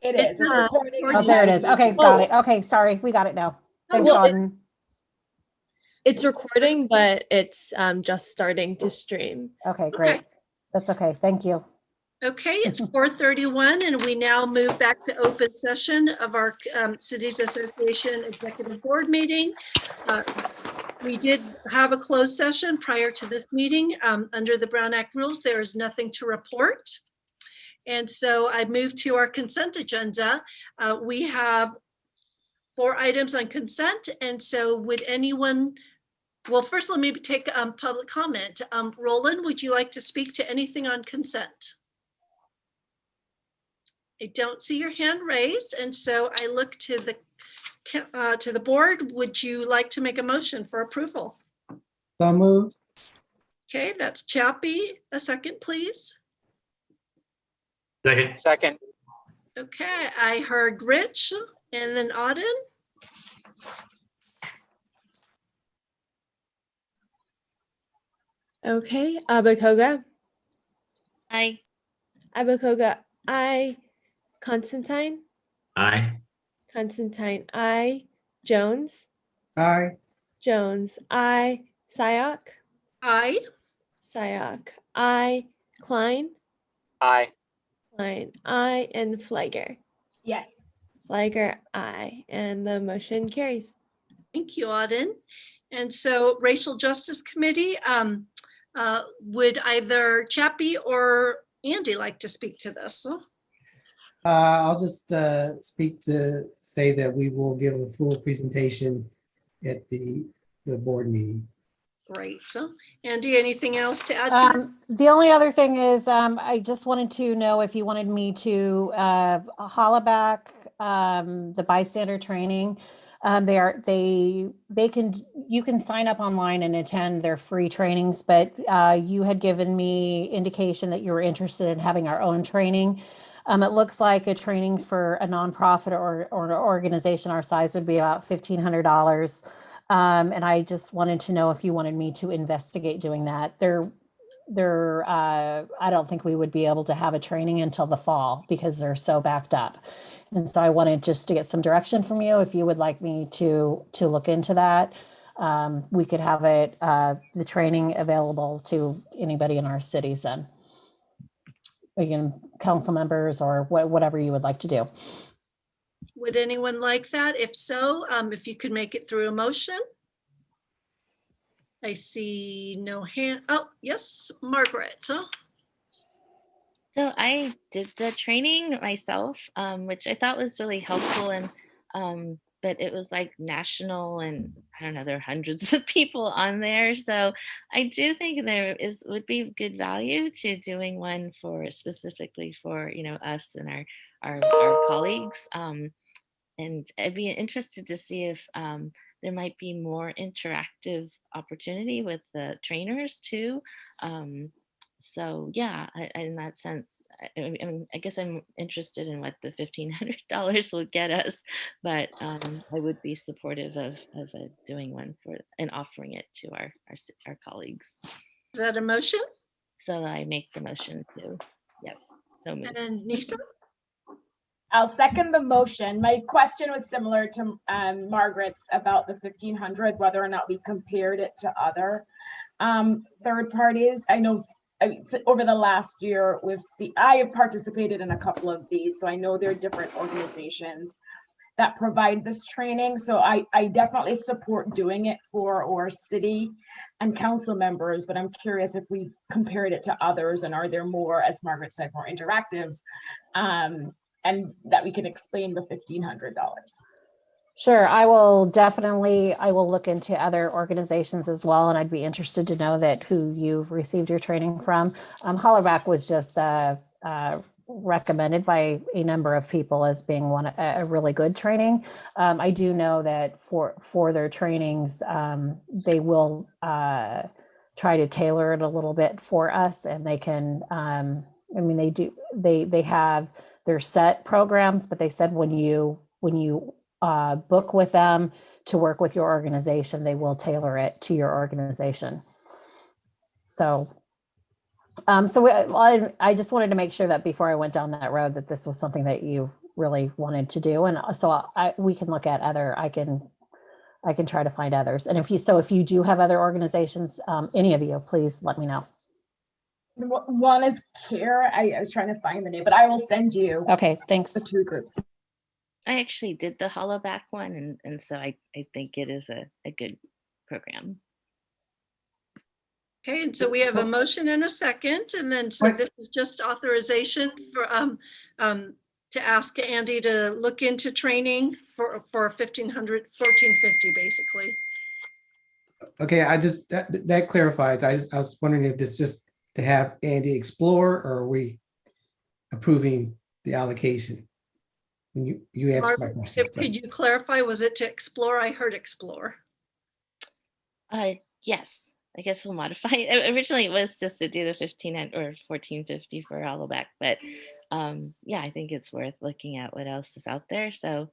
It is. It's recording. Oh, there it is. Okay, got it. Okay, sorry. We got it now. Thanks, Well, Auden. It's recording, but it's just starting to stream. Okay, great. Okay. That's okay. Thank you. Okay, it's 4:31 and we now move back to open session of our Cities Association Executive Board meeting. We did have a closed session prior to this meeting. Under the Brown Act rules, there is nothing to report. And so I move to our consent agenda. We have 4 items on consent. And so would anyone, well, first let me take public comment. Roland, would you like to speak to anything on consent? I don't see your hand raised, and so I look to the board. Would you like to make a motion for approval? So moved. Okay, that's Chappie. A second, please. Second. Okay, I heard Rich and then Auden. Okay, Abakoga. Aye. Abakoga, aye. Constantine. Aye. Constantine, aye. Jones. Aye. Jones, aye. Sayok. Aye. Sayok, aye. Klein. Aye. Klein, aye. And Flagger. Yes. Flagger, aye. And the motion carries. Thank you, Auden. And so Racial Justice Committee, would either Chappie or Andy like to speak to this? I'll just speak to say that we will give a full presentation at the board meeting. Great. So Andy, anything else to add to that? The only other thing is I just wanted to know if you wanted me to holla back the bystander training. You can sign up online and attend their free trainings, but you had given me indication that you were interested in having our own training. It looks like a training for a nonprofit or an organization our size would be about $1,500. And I just wanted to know if you wanted me to investigate doing that. I don't think we would be able to have a training until the fall because they're so backed up. And so I wanted just to get some direction from you. If you would like me to look into that, we could have it, the training available to anybody in our cities then. Again, council members or whatever you would like to do. Would anyone like that? If so, if you could make it through a motion. I see no hand. Oh, yes, Margaret. So I did the training myself, which I thought was really helpful, and but it was like national, and I don't know, there are hundreds of people on there. So I do think would be good value to doing one specifically for us and our colleagues. And I'd be interested to see if there might be more interactive opportunity with the trainers too. So yeah, in that sense, I guess I'm interested in what the $1,500 will get us, but I would be supportive of doing one and offering it to our colleagues. Is that a motion? So I make the motion to, yes. So moved. And Nisa? I'll second the motion. My question was similar to Margaret's about the 1,500, whether or not we compared it to other third parties. I know over the last year, I have participated in a couple of these, so I know there are different organizations that provide this training. So I definitely support doing it for our city and council members, but I'm curious if we compared it to others, and are there more, as Margaret said, more interactive, and that we can explain the $1,500. Sure, I will look into other organizations as well, and I'd be interested to know that who you received your training from. Hollerback was just recommended by a number of people as being a really good training. I do know that for their trainings, they will try to tailor it a little bit for us, and they can. They have their set programs, but they said when you book with them to work with your organization, they will tailor it to your organization. So I just wanted to make sure that before I went down that road, that this was something that you really wanted to do. And so we can look at other, I can try to find others. And if you do have other organizations, any of you, please let me know. One is CARE. I was trying to find the name, but I will send you Okay, thanks. the two groups. I actually did the Hollaback one, and so I think it is a good program. Okay, and so we have a motion and a second, and then so What- this is just authorization for to ask Andy to look into training for 1450 basically. Okay, that clarifies. I was wondering if this just to have Andy explore, or are we approving the allocation? And you answered my question. Could you clarify, was it to explore? I heard explore. Yes, I guess we'll modify it. Originally, it was just to do the 1500 or 1450 for Hollaback, but yeah, I think it's worth looking at what else is out there. So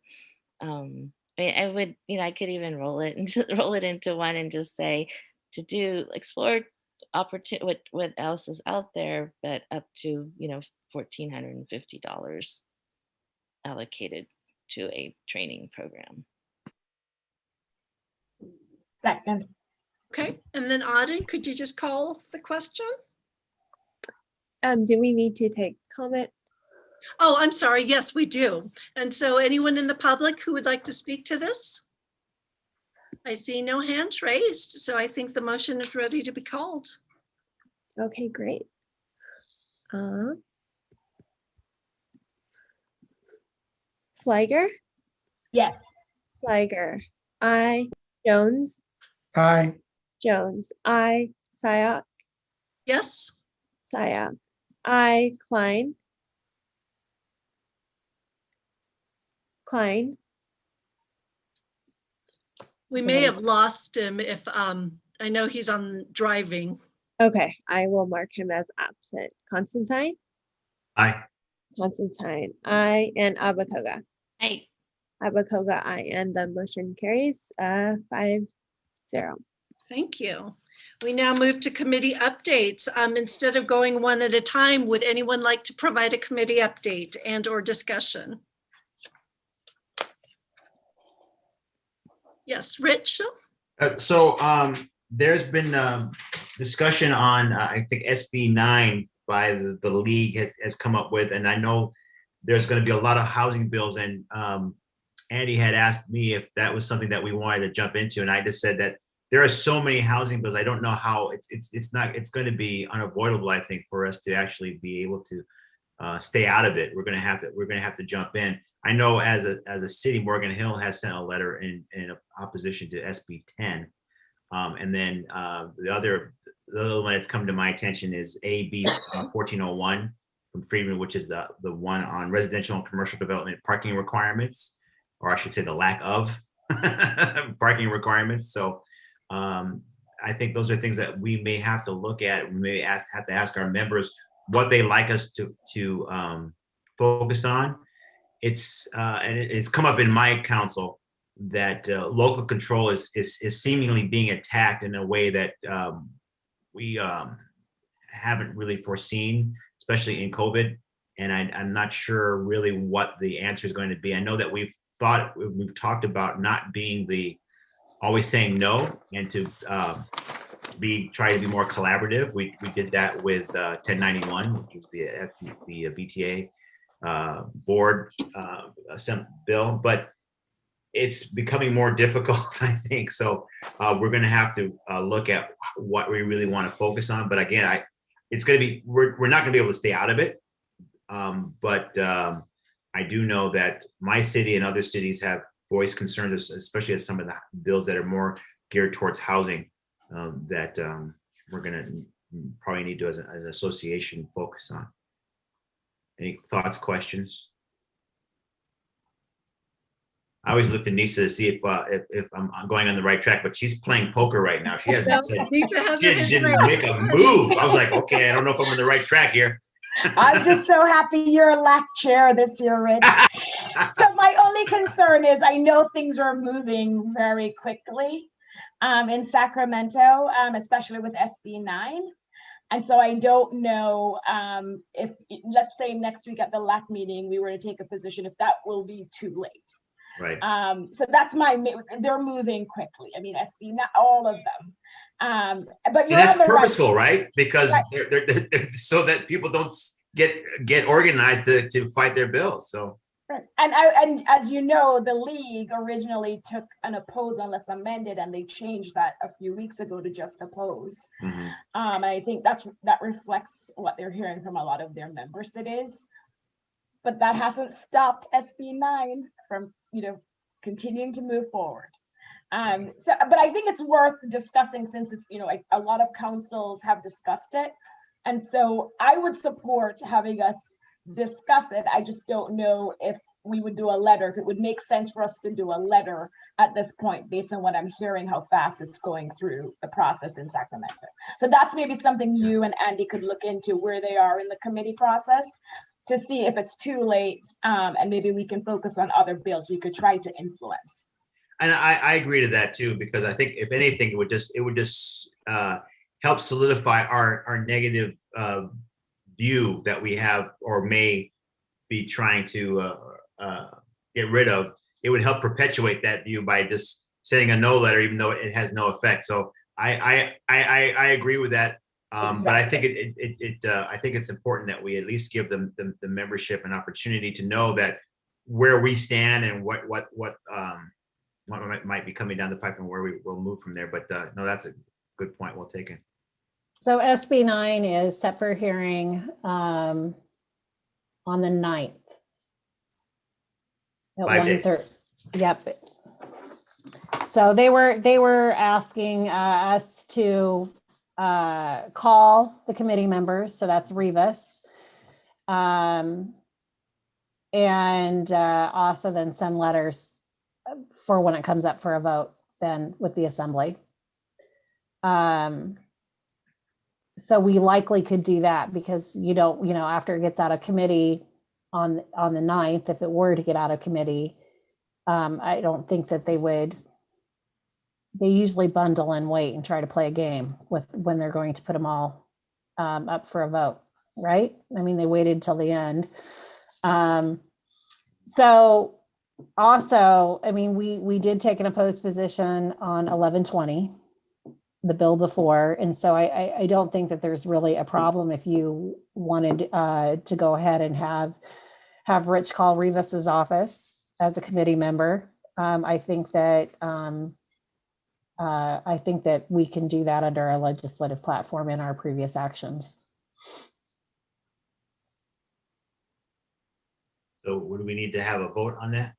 I mean, I would, I could even roll it into one and just say to do explore opportunity, what else is out there, but up to $1,450 allocated to a training program. Second. Okay, and then Audrey, could you just call the question? Do we need to take comment? Oh, I'm sorry. Yes, we do. And so anyone in the public who would like to speak to this? I see no hands raised, so I think the motion is ready to be called. Okay, great. Fliger, Yes. Fliger, I, Jones, Aye. Jones, I, Syak, Yes, Syak, I, Klein, Klein, we may have lost him if, I know he's on driving. okay, I will mark him as absent. Constantine, Aye. Constantine, I, and Abakoga. Hey, Abakoga, I, and the motion carries 5-0. Thank you. We now move to committee updates. Instead of going one at a time, would anyone like to provide a committee update and or discussion? Yes, Rich? So there's been discussion on, I think SB 9 by the league has come up with, and I know there's going to be a lot of housing bills, and Andy had asked me if that was something that we wanted to jump into, and I just said that there are so many housing bills. I don't know how it's going to be unavoidable, I think, for us to actually be able to stay out of it. We're going to have to jump in. I know as a city, Morgan Hill has sent a letter in opposition to SB 10. And then the other one that's come to my attention is AB 1401 from Freeman, which is the one on residential and commercial development parking requirements, or I should say the lack of parking requirements. So I think those are things that we may have to look at. We may have to ask our members what they like us to focus on. And it's come up in my council that local control is seemingly being attacked in a way that we haven't really foreseen, especially in COVID. And I'm not sure really what the answer is going to be. I know that we've talked about not being always saying no, and to try to be more collaborative. We did that with 1091, which was the BTA board bill, but it's becoming more difficult, I think. So we're going to have to look at what we really want to focus on. But again, it's going to be, we're not going to be able to stay out of it. But I do know that my city and other cities have voiced concerns, especially as some of the bills that are more geared towards housing, that we're going to probably need to, as an association, focus on. Any thoughts, questions? I always look to Nisa to see if I'm going on the right track, but she's playing poker right now. She hasn't said, she didn't make a move. I was like, okay, I don't know if I'm on the right track here. I'm just so happy you're elect chair this year, Rich. So my only concern is I know things are moving very quickly in Sacramento, especially with SB 9. And so I don't know if, let's say next week at the LAC meeting, we were to take a position, if that will be too late. Right. So that's they're moving quickly. I mean, SB, not all of them. But And you're that's on the purposeful, right. right? Because Right. they're so that people don't get organized to fight their bills. So. Right. And as you know, the league originally took an oppose unless amended, and they changed that a few weeks ago to just oppose. Mhm. And I think that reflects what they're hearing from a lot of their member cities. But that hasn't stopped SB9 from, continuing to move forward. But I think it's worth discussing, since it's, a lot of councils have discussed it. And so I would support having us discuss it. I just don't know if we would do a letter, if it would make sense for us to do a letter at this point, based on what I'm hearing, how fast it's going through the process in Sacramento. So that's maybe something you and Andy could look into, where they are in the committee process, to see if it's too late, and maybe we can focus on other bills we could try to influence. And I agree to that too, because I think if anything, it would just help solidify our negative view that we have or may be trying to get rid of. It would help perpetuate that view by just sending a no letter, even though it has no effect. So I agree with that. But I think I think it's important that we at least give them the membership an opportunity to know that where we stand and what might be coming down the pipe and where we will move from there. But no, that's a good point. Well taken. So SB9 is set for hearing on the 9th. At 1:30. Yep. So they were asking us to call the committee members. So that's Rivas. And also then send letters for when it comes up for a vote then with the assembly. So we likely could do that, because after it gets out of committee on the 9th, if it were to get out of committee, I don't think that they usually bundle and wait and try to play a game with when they're going to put them all up for a vote, right? I mean, they waited till the end. So also, I mean, we did take an opposed position on 1120, the bill before. And so I don't think that there's really a problem if you wanted to go ahead and have Rich call Rivas's office as a committee member. I think that we can do that under our legislative platform in our previous actions. So would we need to have a vote on that?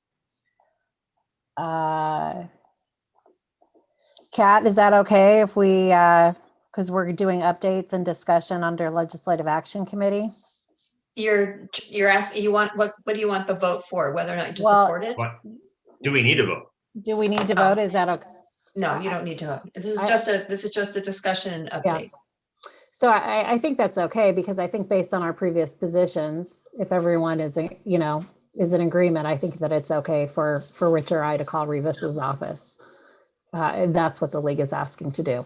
Kat, is that okay if we, because we're doing updates and discussion under Legislative Action Committee? You're asking, what do you want the vote for? Whether or not you just Well, support it? What? Do we need to vote? Do we need to vote? Is that okay? No, you don't need to vote. This is just a discussion and update. So I think that's okay, because I think based on our previous positions, if everyone is, is in agreement, I think that it's okay for Rich or I to call Rivas's office. And that's what the league is asking to do.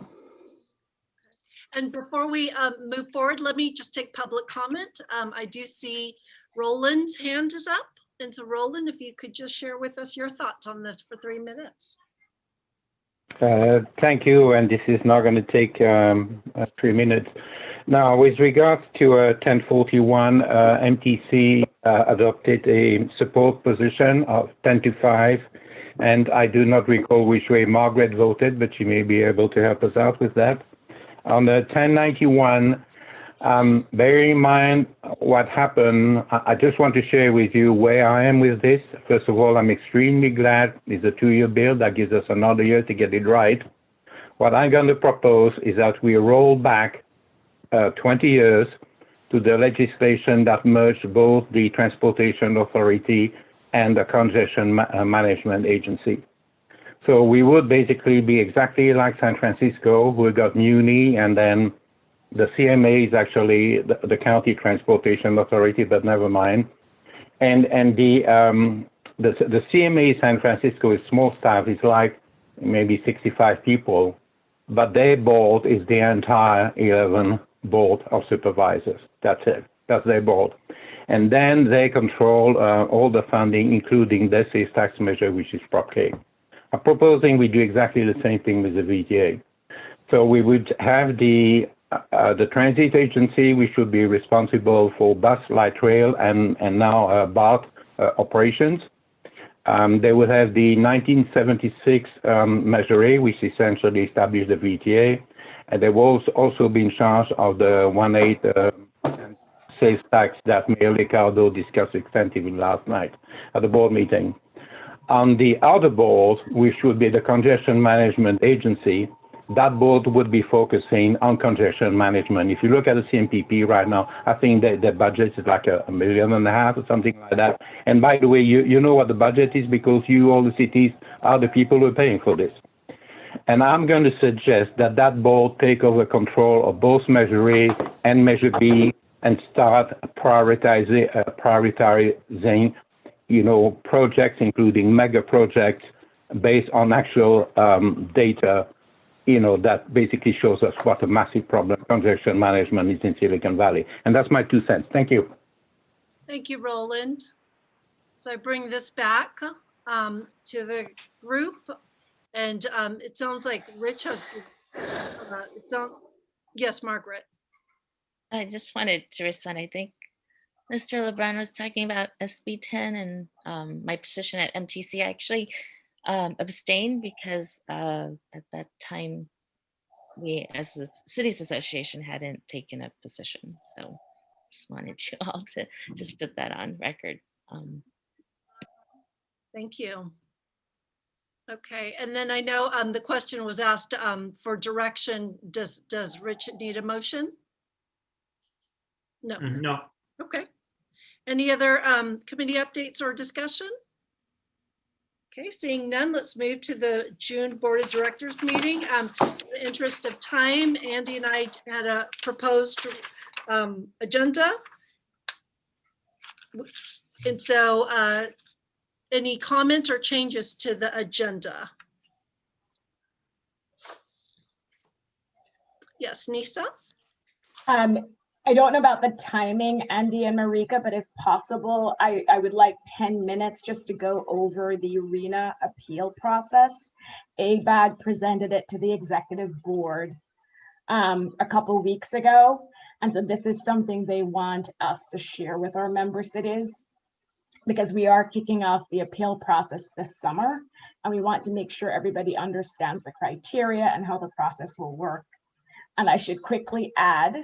And before we move forward, let me just take public comment. I do see Roland's hand is up. And so Roland, if you could just share with us your thoughts on this for 3 minutes. Thank you. And this is not going to take 3 minutes. Now, with regards to 1041, MTC adopted a support position of 10-5. And I do not recall which way Margaret voted, but she may be able to help us out with that. On the 1091, bear in mind what happened. I just want to share with you where I am with this. First of all, I'm extremely glad it's a 2-year bill that gives us another year to get it right. What I'm going to propose is that we roll back 20 years to the legislation that merged both the Transportation Authority and the Congestion Management Agency. So we would basically be exactly like San Francisco. We got MUNI, and then the CMA is actually the County Transportation Authority, but never mind. And the CMA San Francisco is small staff. It's like maybe 65 people, but their board is the entire 11 board of supervisors. That's it. That's their board. And then they control all the funding, including the sales tax measure, which is Prop K. I'm proposing we do exactly the same thing with the VTA. So we would have the transit agency, which should be responsible for bus, light rail, and now BART operations. They will have the 1976 Measure A, which essentially established the VTA. And they will also be in charge of the 1/8 sales tax that Mayor Liccardo discussed extensively last night at the board meeting. On the other board, which would be the Congestion Management Agency, that board would be focusing on congestion management. If you look at the CMPP right now, I think that the budget is like $1.5 million or something like that. And by the way, you know what the budget is because you, all the cities, are the people who are paying for this. And I'm going to suggest that that board take over control of both Measure A and Measure B and start prioritizing, projects, including mega projects based on actual data, that basically shows us what a massive problem congestion management is in Silicon Valley. And that's my 2 cents. Thank you. Thank you, Roland. So I bring this back to the group, and it sounds like Rich has, yes, Margaret. I just wanted to respond. I think Mr. LeBron was talking about SB 10 and my position at MTC. I actually abstained because at that time we as the Cities Association hadn't taken a position. So just wanted you all to just put that on record. Thank you. Okay, and then I know the question was asked for direction. Does Rich need a motion? No. No. Okay. Any other committee updates or discussion? Okay, seeing none, let's move to the June Board of Directors meeting. In the interest of time, Andy and I had a proposed agenda. And so any comments or changes to the agenda? Yes, Nisa? I don't know about the timing, Andy and Marika, but if possible, I would like 10 minutes just to go over the arena appeal process. ABAG presented it to the executive board a couple weeks ago. And so this is something they want us to share with our member cities because we are kicking off the appeal process this summer. And we want to make sure everybody understands the criteria and how the process will work. And I should quickly add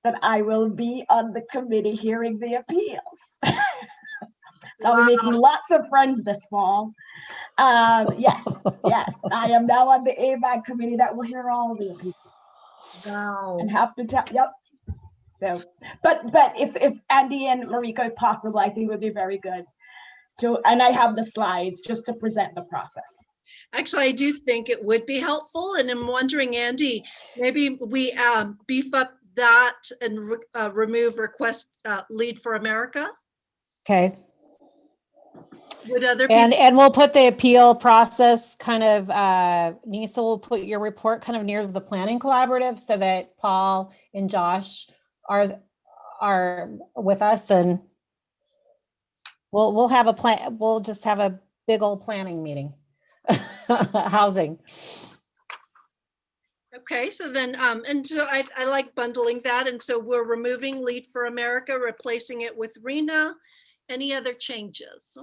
that I will be on the committee hearing the appeals. So I'll be making lots of friends this fall. Yes, I am now on the ABAG committee that will hear all the appeals. Wow. And have to tell, yep. So, but if Andy and Marika, if possible, I think it would be very good to, and I have the slides just to present the process. Actually, I do think it would be helpful. And I'm wondering, Andy, maybe we beef up that and remove request Lead for America. Okay. Would other people? And we'll put the appeal process kind of, Nisa will put your report kind of near the planning collaborative so that Paul and Josh are with us, and we'll have a plan. We'll just have a big old planning meeting. Housing. Okay, so then, and so I like bundling that. And so we're removing Lead for America, replacing it with RENA. Any other changes?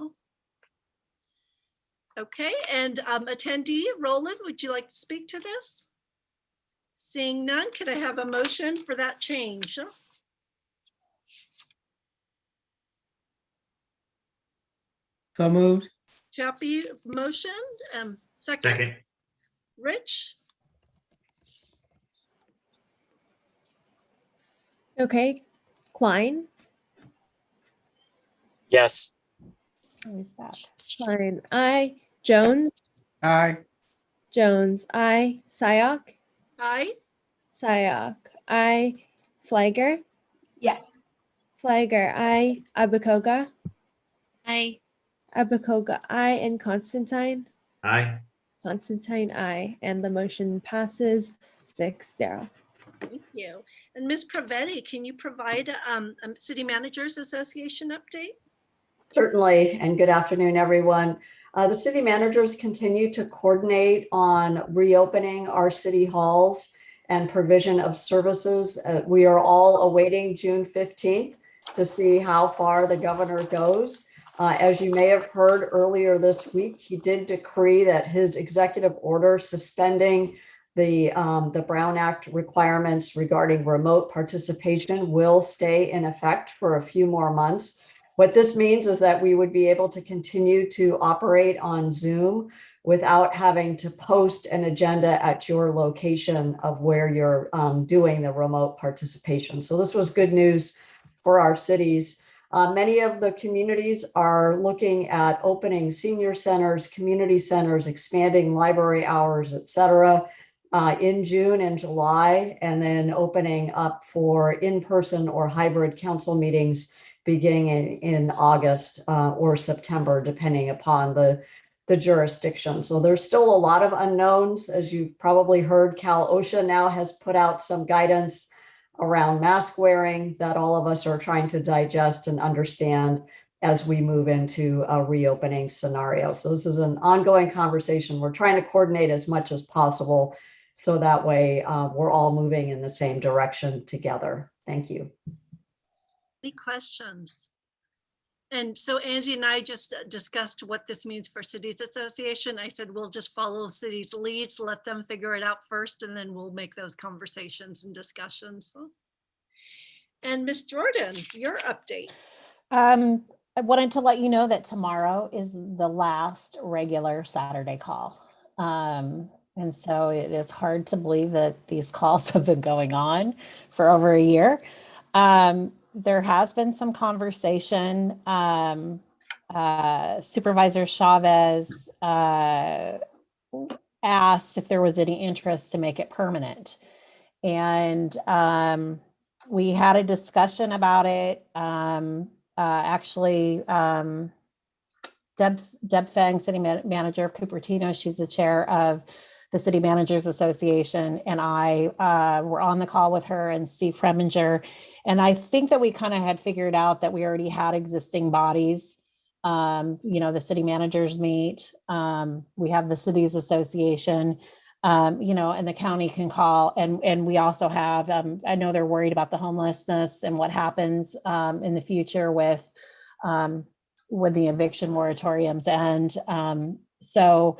Okay, and attendee, Roland, would you like to speak to this? Seeing none, could I have a motion for that change? So moved. Chappie, motion, second. Second. Rich? Okay, Klein, Yes. Who's that? Klein, aye. Jones, Aye. Jones, aye. Sayok, Aye. Sayok, aye. Flagger, Yes. Flagger, aye. Abakoga, Hi. Abakoga, aye. And Constantine, Aye. Constantine, aye. And the motion passes 6-0. Thank you. And Ms. Pravetti, can you provide a City Managers Association update? Certainly, and good afternoon, everyone. The city managers continue to coordinate on reopening our city halls and provision of services. We are all awaiting June 15th to see how far the governor goes. As you may have heard earlier this week, he did decree that his executive order suspending the Brown Act requirements regarding remote participation will stay in effect for a few more months. What this means is that we would be able to continue to operate on Zoom without having to post an agenda at your location of where you're doing the remote participation. So this was good news for our cities. Many of the communities are looking at opening senior centers, community centers, expanding library hours, et cetera, in June and July, and then opening up for in-person or hybrid council meetings beginning in August or September, depending upon the jurisdiction. So there's still a lot of unknowns. As you've probably heard, Cal OSHA now has put out some guidance around mask wearing that all of us are trying to digest and understand as we move into a reopening scenario. So this is an ongoing conversation. We're trying to coordinate as much as possible so that way we're all moving in the same direction together. Thank you. Any questions? And so Angie and I just discussed what this means for Cities Association. I said, we'll just follow cities' leads, let them figure it out first, and then we'll make those conversations and discussions. And Ms. Jordan, your update. I wanted to let you know that tomorrow is the last regular Saturday call. And so it is hard to believe that these calls have been going on for over a year. There has been some conversation. Supervisor Chavez asked if there was any interest to make it permanent. And we had a discussion about it. Actually, Deb Feng, city manager of Cupertino, she's the chair of the City Managers Association, and I were on the call with her and Steve Preminger. And I think that we kind of had figured out that we already had existing bodies. The city managers meet. We have the Cities Association, and the county can call. And we also have, I know they're worried about the homelessness and what happens in the future with the eviction moratoriums. And so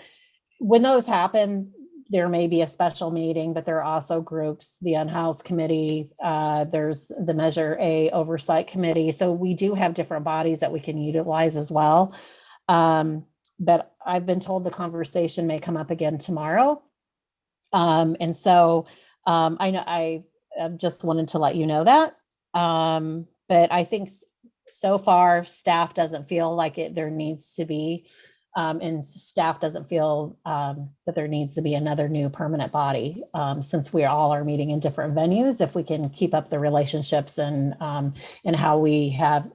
when those happen, there may be a special meeting, but there are also groups, the Unhoused Committee, there's the Measure A Oversight Committee. So we do have different bodies that we can utilize as well. But I've been told the conversation may come up again tomorrow. And so I know I just wanted to let you know that. But I think so far staff doesn't feel like there needs to be and staff doesn't feel that there needs to be another new permanent body since we all are meeting in different venues. If we can keep up the relationships and how we have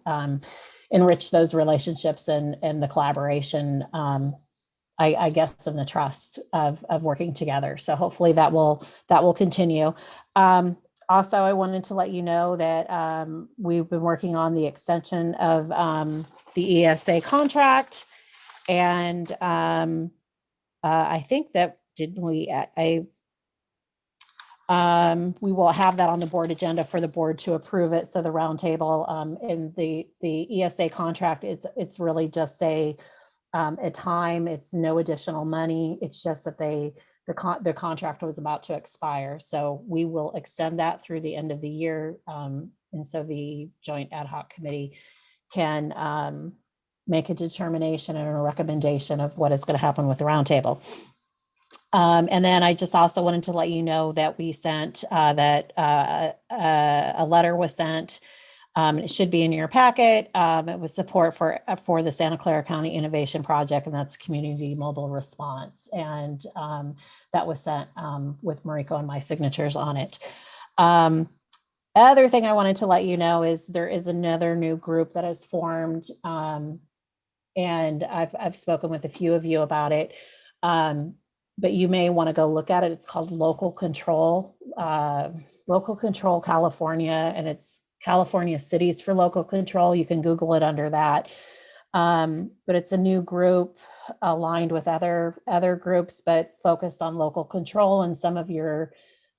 enriched those relationships and the collaboration, I guess, and the trust of working together. So hopefully that will continue. Also, I wanted to let you know that we've been working on the extension of the ESA contract. And I think that we will have that on the board agenda for the board to approve it. So the roundtable in the ESA contract, it's really just a time. It's no additional money. It's just that the contract was about to expire. So we will extend that through the end of the year. And so the Joint Ad Hoc Committee can make a determination and a recommendation of what is going to happen with the roundtable. And then I just also wanted to let you know that we sent that a letter was sent. It should be in your packet. It was support for the Santa Clara County Innovation Project, and that's community mobile response. And that was sent with Mariko and my signatures on it. Other thing I wanted to let you know is there is another new group that has formed. And I've spoken with a few of you about it. but you may want to go look at it. It's called Local Control California, and it's California Cities for Local Control. You can Google it under that. But it's a new group aligned with other groups, but focused on local control. And some of your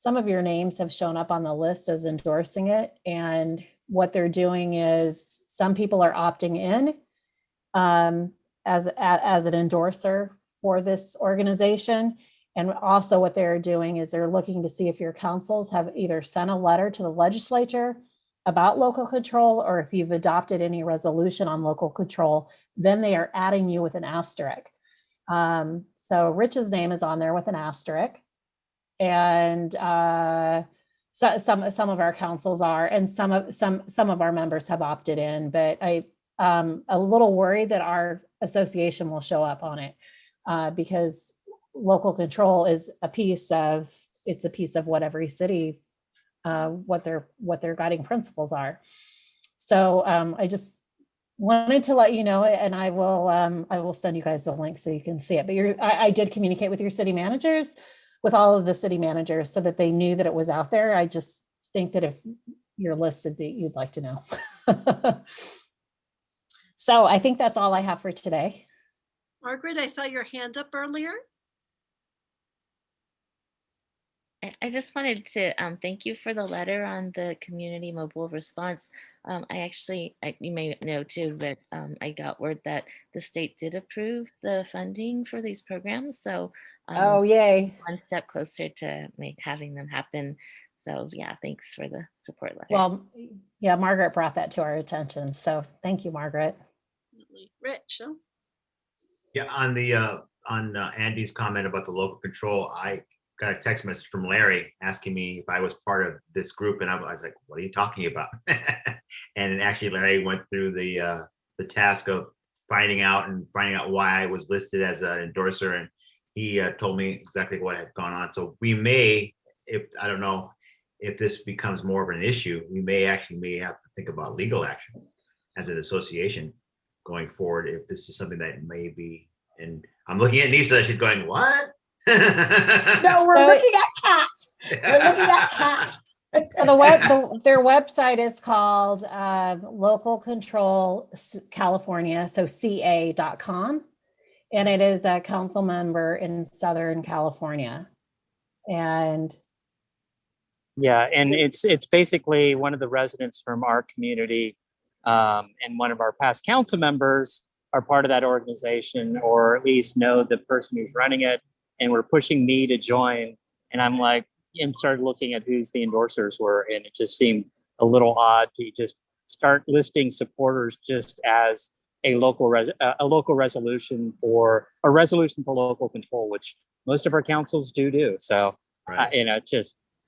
names have shown up on the list as endorsing it. And what they're doing is some people are opting in as an endorser for this organization. And also what they're doing is they're looking to see if your councils have either sent a letter to the legislature about local control, or if you've adopted any resolution on local control, then they are adding you with an asterisk. So Rich's name is on there with an asterisk, and so some of our councils are, and some of our members have opted in. But I'm a little worried that our association will show up on it because local control is a piece of what every city, what their guiding principles are. So I just wanted to let you know, and I will send you guys the link so you can see it. But I did communicate with your city managers, with all of the city managers, so that they knew that it was out there. I just think that if you're listed, that you'd like to know. So I think that's all I have for today. Margaret, I saw your hand up earlier. I just wanted to thank you for the letter on the community mobile response. You may know too, but I got word that the state did approve the funding for these programs. So oh, yay. One step closer to having them happen. So yeah, thanks for the support letter. Well, yeah, Margaret brought that to our attention. So thank you, Margaret. Rich. Huh? Yeah, on Andy's comment about the local control, I got a text message from Larry asking me if I was part of this group, and I was like, "What are you talking about?" And actually, Larry went through the task of finding out why I was listed as an endorser, and he told me exactly what had gone on. So we may, I don't know if this becomes more of an issue, we may have to think about legal action as an association going forward if this is something that may be. And I'm looking at Nisa, she's going, "What?" No, we're looking at Cat. We're looking at Cat. So their website is called Local Control California, so ca.com, and it is a council member in Southern California. And yeah, and it's basically one of the residents from our community, and one of our past council members are part of that organization, or at least know the person who's running it, and were pushing me to join. And I'm like, and started looking at who's the endorsers were, and it just seemed a little odd to just start listing supporters just as a local resolution or a resolution for local control, which most of our councils do. So, right.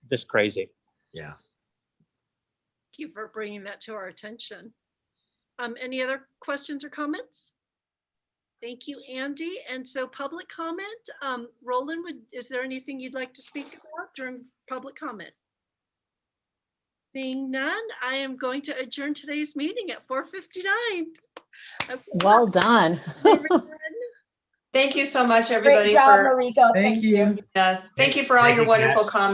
Just crazy. Yeah. Thank you for bringing that to our attention. Any other questions or comments? Thank you, Andy. And so public comment, Roland, is there anything you'd like to speak about during public comment? Seeing none, I am going to adjourn today's meeting at 4:59. Okay. Well done. Thank you so much, everybody. Great job, Mariko. Thank you. Yes, thank you for all your wonderful comments.